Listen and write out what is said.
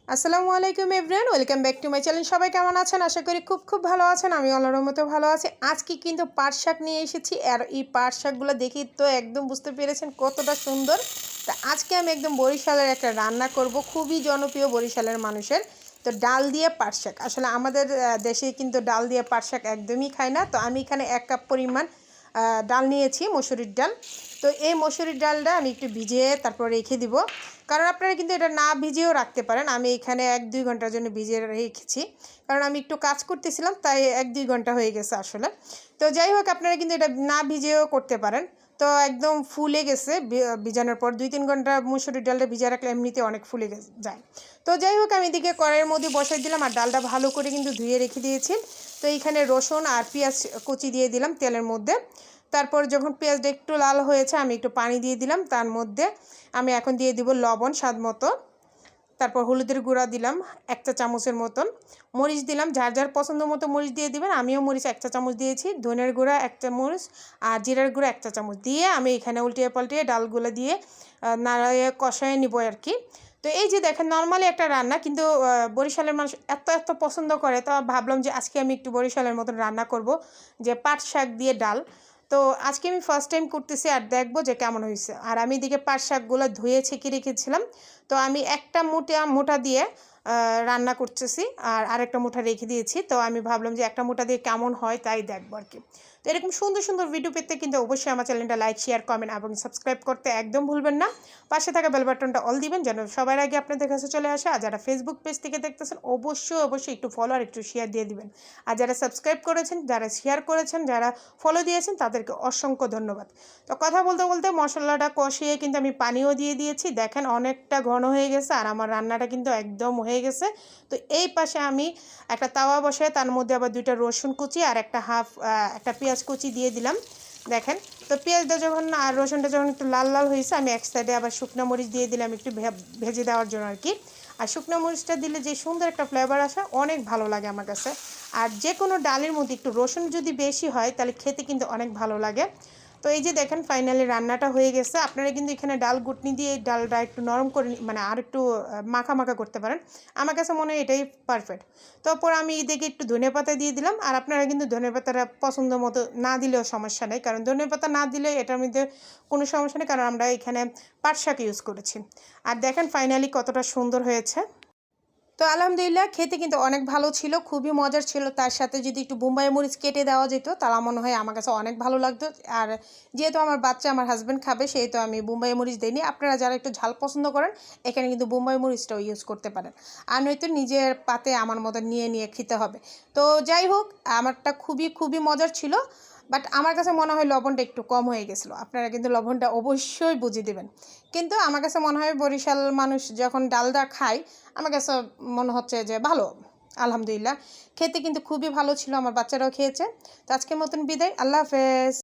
আসসালামু আলাইকুম everyone, welcome back to my channel. সবাই কেমন আছেন? আশা করি খুব ভালো আছেন। আমি আল্লাহর রহমতে ভালো আছি। আজকে কিন্তু পাট শাক নিয়ে এসেছি, আর এই পাট শাকগুলো দেখি তো একদম বুঝতে পেরেছেন কতটা সুন্দর। তা আজকে আমি একদম বরিশালের একটা রান্না করব, খুবই জনপ্রিয় বরিশালের মানুষের। তো ডাল দিয়ে পাট শাক, আসলে আমাদের দেশে কিন্তু ডাল দিয়ে পাট শাক একদমই খায় না। তো আমি এখানে 1 কাপ পরিমাণ ডাল নিয়েছি, মসুরির ডাল। তো এই মসুরির ডালটা আমি একটু ভিজিয়ে তারপর রেখে দিব, কারণ আপনারা কিন্তু এটা না ভিজিয়েও রাখতে পারেন। আমি এখানে 1-2 ঘন্টার জন্য ভিজিয়ে রেখেছি, কারণ আমি একটু কাজ করতেছিলাম, তাই 1-2 ঘন্টা হয়ে গেছে আসলে। তো যাই হোক, আপনারা কিন্তু এটা না ভিজিয়েও করতে পারেন। তো একদম ফুলে গেছে ভিজানোর পর 2-3 ঘন্টা মসুরির ডালটা ভিজিয়ে রাখলে এমনিতে অনেক ফুলে যায়। তো যাই হোক, আমি এদিকে কড়াইয়ের মধ্যে বসাই দিলাম, আর ডালটা ভালো করে কিন্তু ধুয়ে রেখে দিয়েছি। তো এইখানে রসুন আর পেঁয়াজ কুচি দিয়ে দিলাম তেলের মধ্যে। তারপর যখন পেঁয়াজটা একটু লাল হয়েছে, আমি একটু পানি দিয়ে দিলাম। তার মধ্যে আমি এখন দিয়ে দিব লবণ স্বাদ মতো, তারপর হলুদের গুঁড়া দিলাম 1 চা চামচের মতন, মরিচ দিলাম যার যার পছন্দ মতো মরিচ দিয়ে দিবেন। আমিও মরিচ 1 চা চামচ দিয়েছি, ধনের গুঁড়া 1 চামচ আর জিরার গুঁড়া 1 চা চামচ দিয়ে আমি এখানে উল্টিয়ে পাল্টিয়ে ডালগুলো দিয়ে নাড়িয়ে কষায় নিব আর কি। তো এই যে দেখেন, নর্মালি একটা রান্না, কিন্তু বরিশালের মানুষ এত পছন্দ করে, তো ভাবলাম যে আজকে আমি একটু বরিশালের মতন রান্না করব, যে পাট শাক দিয়ে ডাল। তো আজকে আমি ফার্স্ট টাইম করতেছি, আর দেখবো যে কেমন হয়েছে। আর আমি এদিকে পাট শাকগুলো ধুয়ে ছেঁকে রেখেছিলাম। তো আমি একটা মোটা দিয়ে রান্না করতেছি, আর আরেকটা মুঠা রেখে দিয়েছি। তো আমি ভাবলাম যে একটা মুঠা দিয়ে কেমন হয় তাই দেখবো আর কি। তো এরকম সুন্দর ভিডিও পেতে কিন্তু অবশ্যই আমার চ্যানেলটা লাইক, শেয়ার, কমেন্ট এবং সাবস্ক্রাইব করতে একদম ভুলবেন না। পাশে থাকা বেল বাটনটা অল দিবেন, যেন সবার আগে আপনাদের কাছে চলে আসে। আর যারা ফেসবুক পেজ থেকে দেখতেছেন, অবশ্যই একটু ফলো আর একটু শেয়ার দিয়ে দিবেন। আর যারা সাবস্ক্রাইব করেছেন, যারা শেয়ার করেছেন, যারা ফলো দিয়েছেন, তাদেরকে অসংখ্য ধন্যবাদ। তো কথা বলতে মশলাটা কষিয়ে কিন্তু আমি পানিও দিয়ে দিয়েছি। দেখেন অনেকটা ঘন হয়ে গেছে, আর আমার রান্নাটা কিন্তু একদম হয়ে গেছে। তো এই পাশে আমি একটা তাওয়া বসায়, তার মধ্যে আবার 2টা রসুন কুচি আর একটা পেঁয়াজ কুচি দিয়ে দিলাম। দেখেন, তো পেঁয়াজটা যখন আর রসুনটা যখন একটু লাল হয়েছে, আমি এক সাইডে আবার শুকনো মরিচ দিয়ে দিলাম একটু ভেজে দেওয়ার জন্য আর কি। আর শুকনো মরিচটা দিলে যে সুন্দর একটা ফ্লেভার আসে, অনেক ভালো লাগে আমার কাছে। আর যে কোনো ডালের মধ্যে একটু রসুন যদি বেশি হয়, তাহলে খেতে কিন্তু অনেক ভালো লাগে। তো এই যে দেখেন, ফাইনালি রান্নাটা হয়ে গেছে। আপনারা কিন্তু এখানে ডাল ঘুটনি দিয়ে ডালটা একটু নরম করে, মানে আর একটু মাখা করতে পারেন। আমার কাছে মনে হয় এটাই পারফেক্ট। তারপর আমি এদিকে একটু ধনেপাতা দিয়ে দিলাম। আর আপনারা কিন্তু ধনেপাতাটা পছন্দ মতো না দিলেও সমস্যা নেই, কারণ ধনেপাতা না দিলে এটার মধ্যে কোনো সমস্যা নেই, কারণ আমরা এখানে পাট শাক ইউজ করেছি। আর দেখেন ফাইনালি কতটা সুন্দর হয়েছে। তো আলহামদুলিল্লাহ, খেতে কিন্তু অনেক ভালো ছিল, খুবই মজার ছিল। তার সাথে যদি একটু বোম্বাই মরিচ কেটে দেওয়া যেত, তাহলে মনে হয় আমার কাছে অনেক ভালো লাগতো। আর যেহেতু আমার বাচ্চা, আমার হাজব্যান্ড খাবে, সেহেতু আমি বোম্বাই মরিচ দিইনি। আপনারা যারা একটু ঝাল পছন্দ করেন, এখানে কিন্তু বোম্বাই মরিচটাও ইউজ করতে পারেন। আর নয়তো নিজের পাতে আমার মতো নিয়ে খেতে হবে। তো যাই হোক, আমারটা খুবই মজার ছিল। বাট আমার কাছে মনে হয় লবণটা একটু কম হয়ে গেছিলো। আপনারা কিন্তু লবণটা অবশ্যই বুঝে দেবেন। কিন্তু আমার কাছে মনে হয় বরিশাল মানুষ যখন ডালটা খায়, আমার কাছে মনে হচ্ছে যে ভালো। আলহামদুলিল্লাহ, খেতে কিন্তু খুবই ভালো ছিল, আমার বাচ্চারাও খেয়েছে। তো আজকের মতন বিদায়, আল্লাহ হাফেজ।